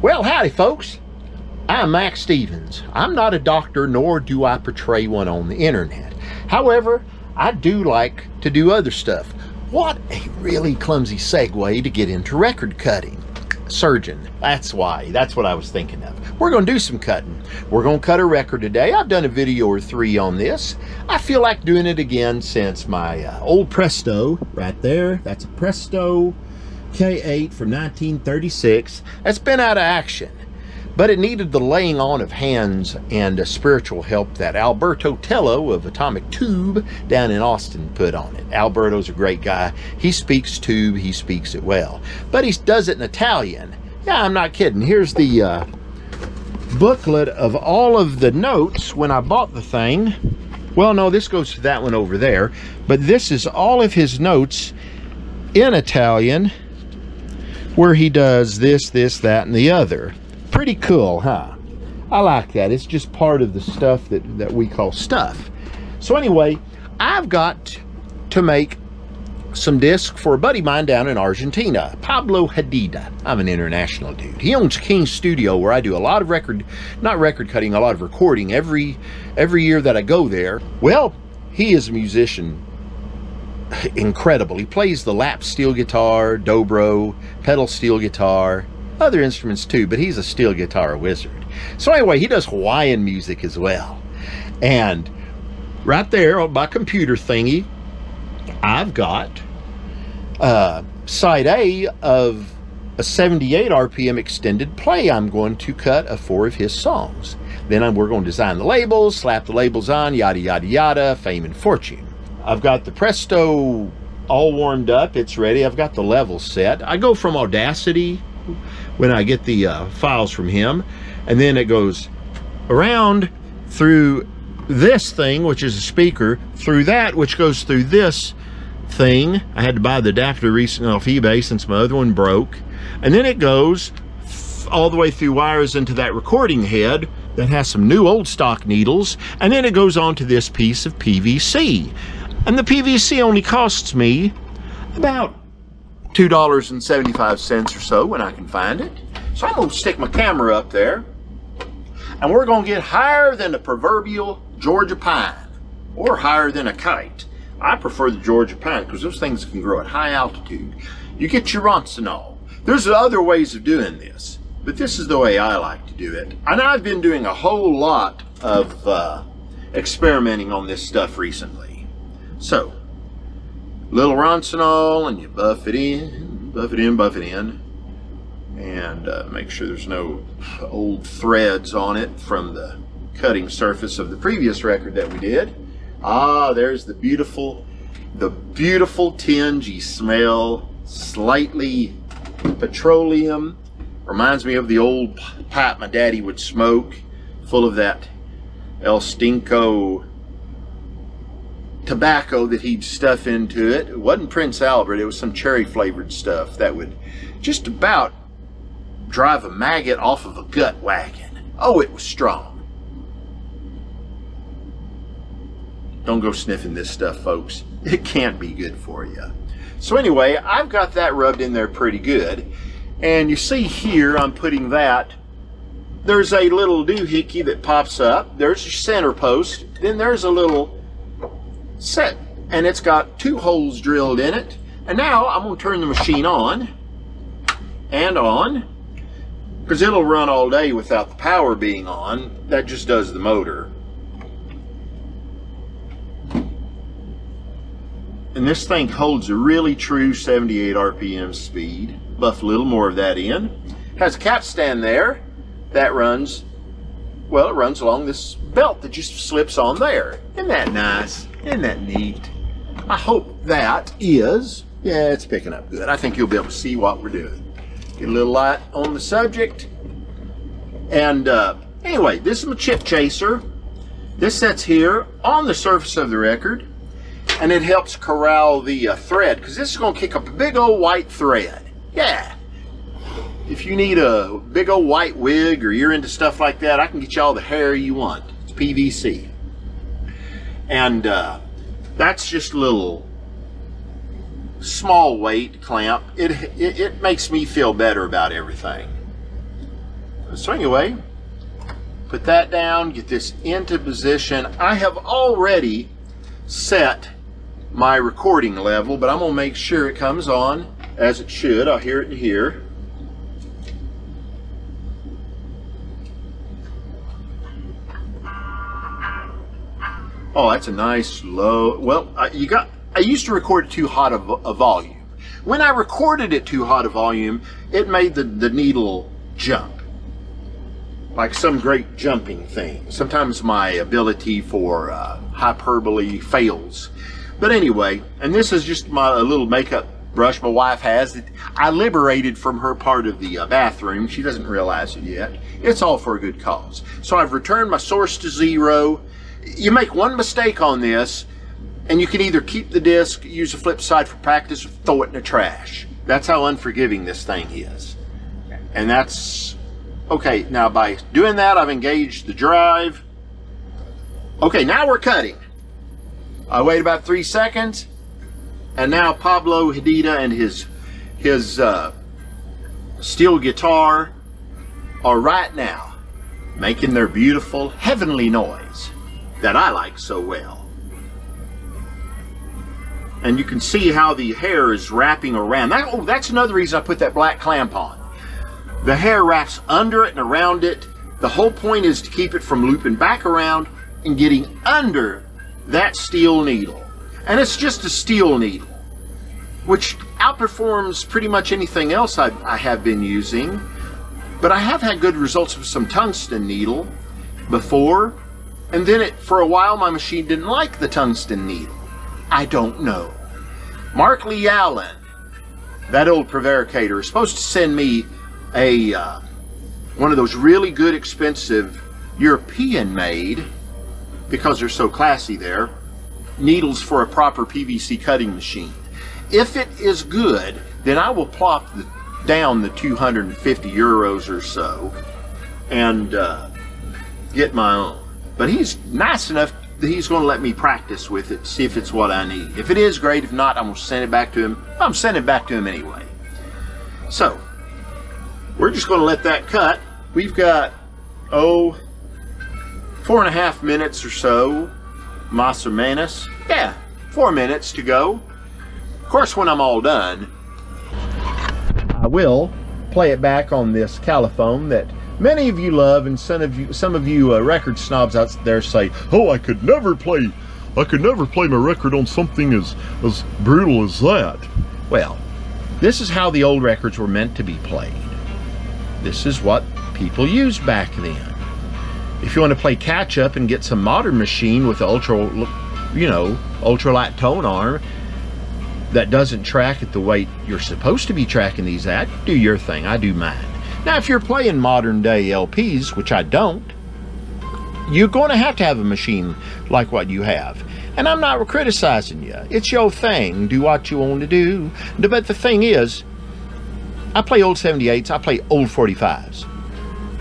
Well, howdy folks. I'm Mac Stevens. I'm not a doctor, nor do I portray one on the internet. However, I do like to do other stuff. What a really clumsy segue to get into record cutting. Surgeon, that's why. That's what I was thinking of. We're going to do some cutting. We're going to cut a record today. I've done a video or three on this. I feel like doing it again since my old Presto, right there, that's a Presto K8 from 1936. That's been out of action, but it needed the laying on of hands and spiritual help that Alberto Tello of Atomic Tube down in Austin put on it. Alberto's a great guy. He speaks tube, he speaks it well, but he does it in Italian. Yeah, I'm not kidding. Here's the booklet of all of the notes when I bought the thing. Well, no, this goes to that one over there, but this is all of his notes in Italian, where he does this, that, and the other. Pretty cool, huh? I like that. It's just part of the stuff that we call stuff. So anyway, I've got to make some discs for a buddy of mine down in Argentina, Pablo Hadida. I'm an international dude. He owns King Studio, where I do a lot of not record cutting, a lot of recording every year that I go there. Well, he is a musician. Incredible. He plays the lap steel guitar, dobro, pedal steel guitar, other instruments too, but he's a steel guitar wizard. So anyway, he does Hawaiian music as well. And right there on my computer thingy, I've got side A of a 78 RPM extended play. I'm going to cut 4 of his songs. Then we're going to design the labels, slap the labels on, yada yada yada, fame and fortune. I've got the Presto all warmed up. It's ready. I've got the levels set. I go from Audacity when I get the files from him, and then it goes around through this thing, which is a speaker, through that, which goes through this thing. I had to buy the adapter recently off eBay since my other one broke. And then it goes all the way through wires into that recording head that has some new old stock needles, and then it goes on to this piece of PVC. And the PVC only costs me about $2.75 or so when I can find it. So I'm going to stick my camera up there, and we're going to get higher than the proverbial Georgia pine, or higher than a kite. I prefer the Georgia pine because those things can grow at high altitude. You get your roncinol. There's other ways of doing this, but this is the way I like to do it. And I've been doing a whole lot of experimenting on this stuff recently. So, little roncinol, and you buff it in, buff it in, buff it in, and make sure there's no old threads on it from the cutting surface of the previous record that we did. Ah, there's the beautiful tinge. You smell slightly petroleum. Reminds me of the old pipe my daddy would smoke, full of that El Stinko tobacco that he'd stuff into it. It wasn't Prince Albert, it was some cherry flavored stuff that would just about drive a maggot off of a gut wagon. Oh, it was strong. Don't go sniffing this stuff, folks. It can't be good for you. So anyway, I've got that rubbed in there pretty good. And you see here, I'm putting that. There's a little doohickey that pops up. There's your center post. Then there's a little set, and it's got 2 holes drilled in it. And now I'm going to turn the machine on and on, because it'll run all day without the power being on. That just does the motor. And this thing holds a really true 78 RPM speed. Buff a little more of that in. Has a capstan there that runs, well, it runs along this belt that just slips on there. Isn't that nice? Isn't that neat? I hope that is, yeah, it's picking up good. I think you'll be able to see what we're doing. Get a little light on the subject. And anyway, this is my chip chaser. This sits here on the surface of the record, and it helps corral the thread, because this is going to kick up a big old white thread. Yeah. If you need a big old white wig, or you're into stuff like that, I can get you all the hair you want. It's PVC. And that's just a little small weight clamp. It makes me feel better about everything. So anyway, put that down, get this into position. I have already set my recording level, but I'm gonna make sure it comes on as it should. I'll hear it in here. Oh, that's a nice low. Well, I used to record it too hot a volume. When I recorded it too hot a volume, it made the needle jump. Like some great jumping thing. Sometimes my ability for hyperbole fails. But anyway, and this is just a little makeup brush my wife has that I liberated from her part of the bathroom. She doesn't realize it yet. It's all for a good cause. So I've returned my source to 0. You make one mistake on this, and you can either keep the disc, use the flip side for practice, or throw it in the trash. That's how unforgiving this thing is. And that's, okay, now by doing that, I've engaged the drive. Okay, now we're cutting. I wait about 3 seconds, and now Pablo Hadida and his steel guitar are right now making their beautiful heavenly noise that I like so well. And you can see how the hair is wrapping around. That's another reason I put that black clamp on. The hair wraps under it and around it. The whole point is to keep it from looping back around and getting under that steel needle. And it's just a steel needle, which outperforms pretty much anything else I have been using. But I have had good results with some tungsten needle before. And then for a while, my machine didn't like the tungsten needle. I don't know. Mark Lee Allen, that old prevaricator, is supposed to send me one of those really good, expensive, European-made, because they're so classy there, needles for a proper PVC cutting machine. If it is good, then I will plop down the 250 euros or so and get my own. But he's nice enough that he's going to let me practice with it, see if it's what I need. If it is, great. If not, I'm going to send it back to him. I'm sending it back to him anyway. So, we're just going to let that cut. We've got, 4.5 minutes or so, más o menos. Yeah, 4 minutes to go. Of course, when I'm all done, I will play it back on this caliphone that many of you love, and some of you record snobs out there say, "Oh, I could never play my record on something as brutal as that." Well, this is how the old records were meant to be played. This is what people used back then. If you want to play catch up and get some modern machine with ultralight tone arm that doesn't track at the weight you're supposed to be tracking these at, do your thing. I do mine. Now, if you're playing modern day LPs, which I don't, you're going to have a machine like what you have. And I'm not criticizing you. It's your thing. Do what you want to do. But the thing is, I play old 78s. I play old 45s.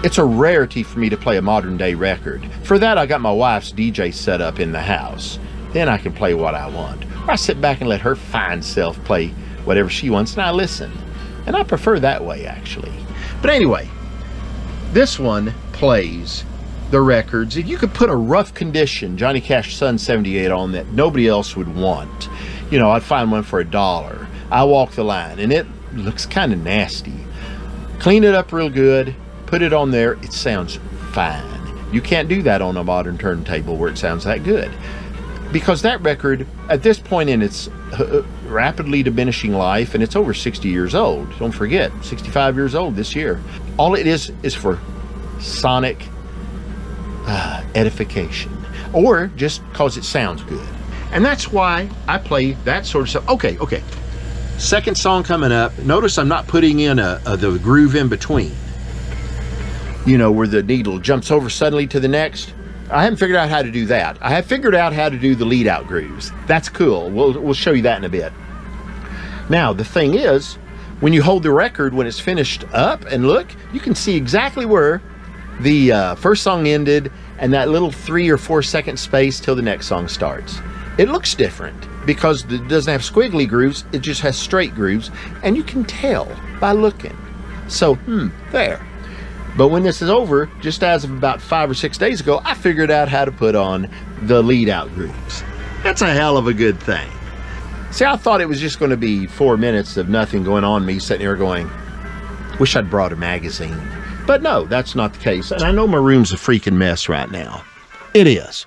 It's a rarity for me to play a modern day record. For that, I got my wife's DJ set up in the house. Then I can play what I want. Or I sit back and let her fine self play whatever she wants, and I listen. And I prefer that way, actually. But anyway, this one plays the records. If you could put a rough condition Johnny Cash Sun 78 on that nobody else would want, you know, I'd find one for $1. I walk the line, and it looks kind of nasty. Clean it up real good, put it on there, it sounds fine. You can't do that on a modern turntable where it sounds that good. Because that record, at this point in its rapidly diminishing life, and it's over 60 years old, don't forget, 65 years old this year. All it is for sonic edification, or just because it sounds good. And that's why I play that sort of stuff. Okay. Second song coming up. Notice I'm not putting in the groove in between. You know, where the needle jumps over suddenly to the next. I haven't figured out how to do that. I have figured out how to do the lead out grooves. That's cool. We'll show you that in a bit. Now, the thing is, when you hold the record when it's finished up and look, you can see exactly where the first song ended and that little 3 or 4 second space till the next song starts. It looks different because it doesn't have squiggly grooves. It just has straight grooves, and you can tell by looking. So, there. But when this is over, just as of about 5 or 6 days ago, I figured out how to put on the lead out grooves. That's a hell of a good thing. See, I thought it was just going to be 4 minutes of nothing going on, me sitting here going, wish I'd brought a magazine. But no, that's not the case. And I know my room's a freaking mess right now. It is.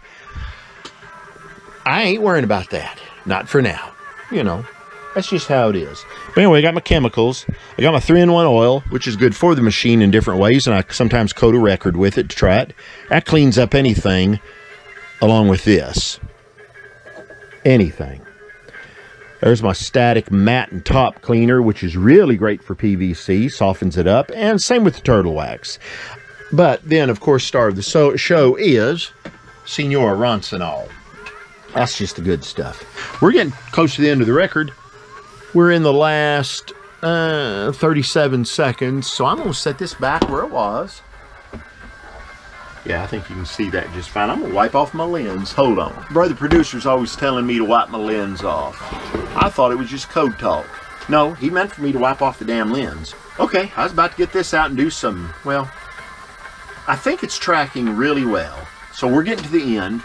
I ain't worrying about that. Not for now. You know, that's just how it is. But anyway, I got my chemicals. I got my 3-in-1 oil, which is good for the machine in different ways. And I sometimes coat a record with it to try it. That cleans up anything along with this. Anything. There's my static matte and top cleaner, which is really great for PVC, softens it up, and same with the turtle wax. But then, of course, star of the show is Senor Ronsonol. That's just the good stuff. We're getting close to the end of the record. We're in the last 37 seconds, so I'm going to set this back where it was. Yeah, I think you can see that just fine. I'm going to wipe off my lens. Hold on. Brother producer's always telling me to wipe my lens off. I thought it was just code talk. No, he meant for me to wipe off the damn lens. Okay, I was about to get this out and do some, well, I think it's tracking really well. So we're getting to the end.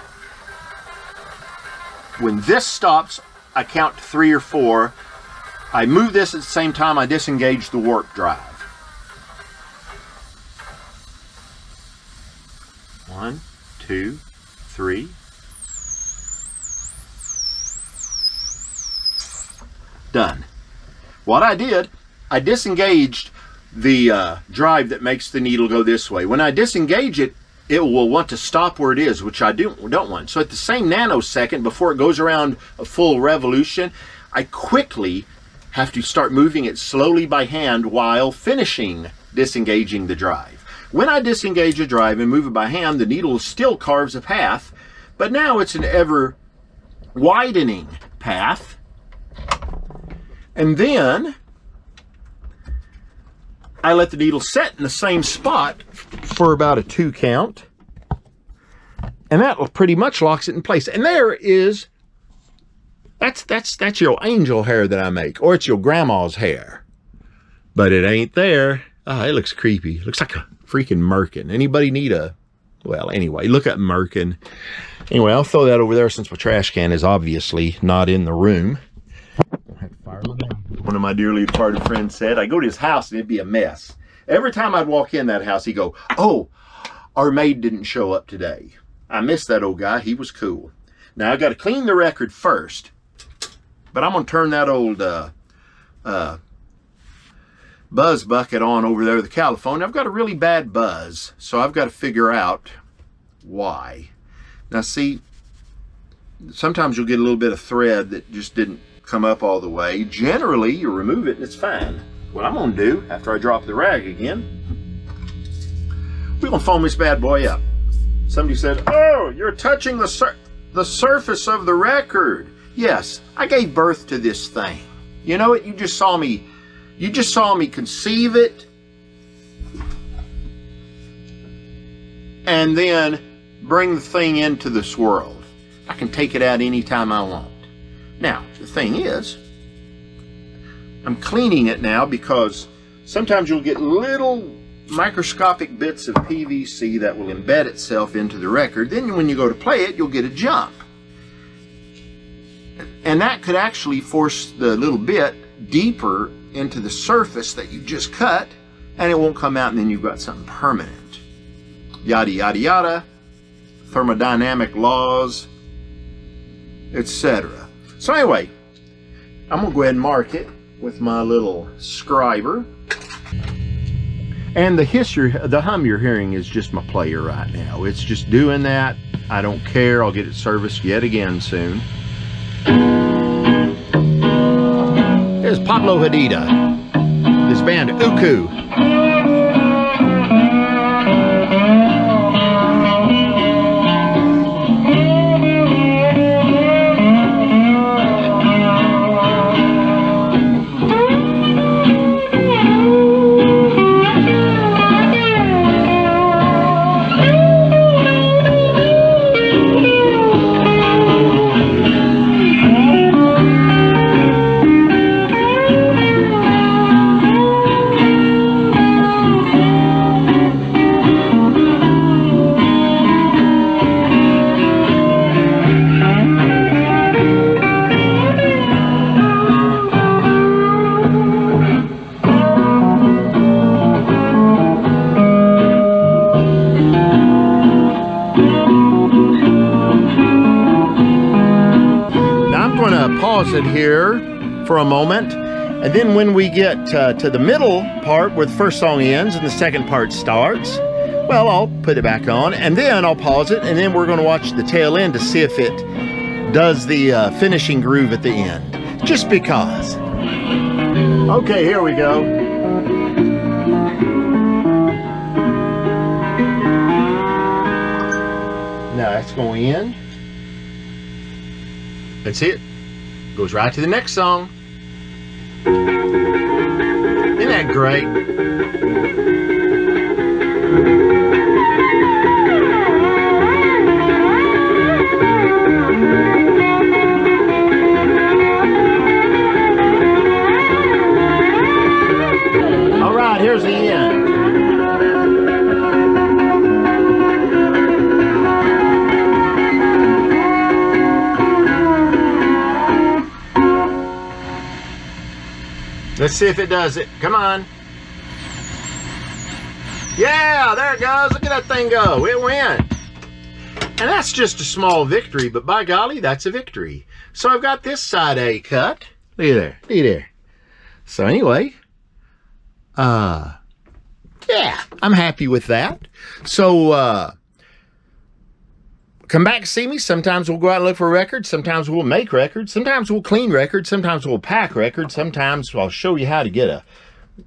When this stops, I count to 3 or 4. I move this at the same time I disengage the warp drive. 1, 2, 3. Done. What I did, I disengaged the drive that makes the needle go this way. When I disengage it, it will want to stop where it is, which I don't want. So at the same nanosecond, before it goes around a full revolution, I quickly have to start moving it slowly by hand while finishing disengaging the drive. When I disengage a drive and move it by hand, the needle still carves a path, but now it's an ever widening path. And then I let the needle set in the same spot for about a 2 count. And that pretty much locks it in place. And there is, that's your angel hair that I make, or it's your grandma's hair. But it ain't there. Ah, it looks creepy. It looks like a freaking merkin. Anybody need a, well, anyway, look at merkin. Anyway, I'll throw that over there since my trash can is obviously not in the room. One of my dearly departed friends said, I go to his house and it'd be a mess. Every time I'd walk in that house, he'd go, oh, our maid didn't show up today. I miss that old guy. He was cool. Now, I got to clean the record first, but I'm going to turn that old buzz bucket on over there, the California. I've got a really bad buzz, so I've got to figure out why. Now, see, sometimes you'll get a little bit of thread that just didn't come up all the way. Generally, you remove it and it's fine. What I'm going to do, after I drop the rag again, we're going to foam this bad boy up. Somebody said, oh, you're touching the surface of the record. Yes, I gave birth to this thing. You know what? You just saw me conceive it and then bring the thing into this world. I can take it out anytime I want. Now, the thing is, I'm cleaning it now because sometimes you'll get little microscopic bits of PVC that will embed itself into the record. Then when you go to play it, you'll get a jump. And that could actually force the little bit deeper into the surface that you just cut, and it won't come out, and then you've got something permanent. Yada, yada, yada. Thermodynamic laws, etc. So anyway, I'm going to go ahead and mark it with my little scriber. And the hum you're hearing is just my player right now. It's just doing that. I don't care. I'll get it serviced yet again soon. Here's Pablo Hadida, this band Uku. pause it here for a moment. And then when we get to the middle part where the first song ends and the second part starts, well, I'll put it back on and then I'll pause it, and then we're going to watch the tail end to see if it does the finishing groove at the end. Just because. Okay, here we go. Now that's going in. That's it. Goes right to the next song. Isn't that great? All right, here's the end. Let's see if it does it. Come on. Yeah, there it goes. Look at that thing go. It went. And that's just a small victory, but by golly, that's a victory. So I've got this side A cut. Look at there. Look at there. So anyway, yeah, I'm happy with that. So, come back and see me. Sometimes we'll go out and look for records. Sometimes we'll make records. Sometimes we'll clean records. Sometimes we'll pack records. Sometimes I'll show you how to get a,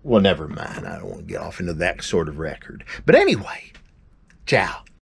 well, never mind. I don't want to get off into that sort of record. But anyway, ciao.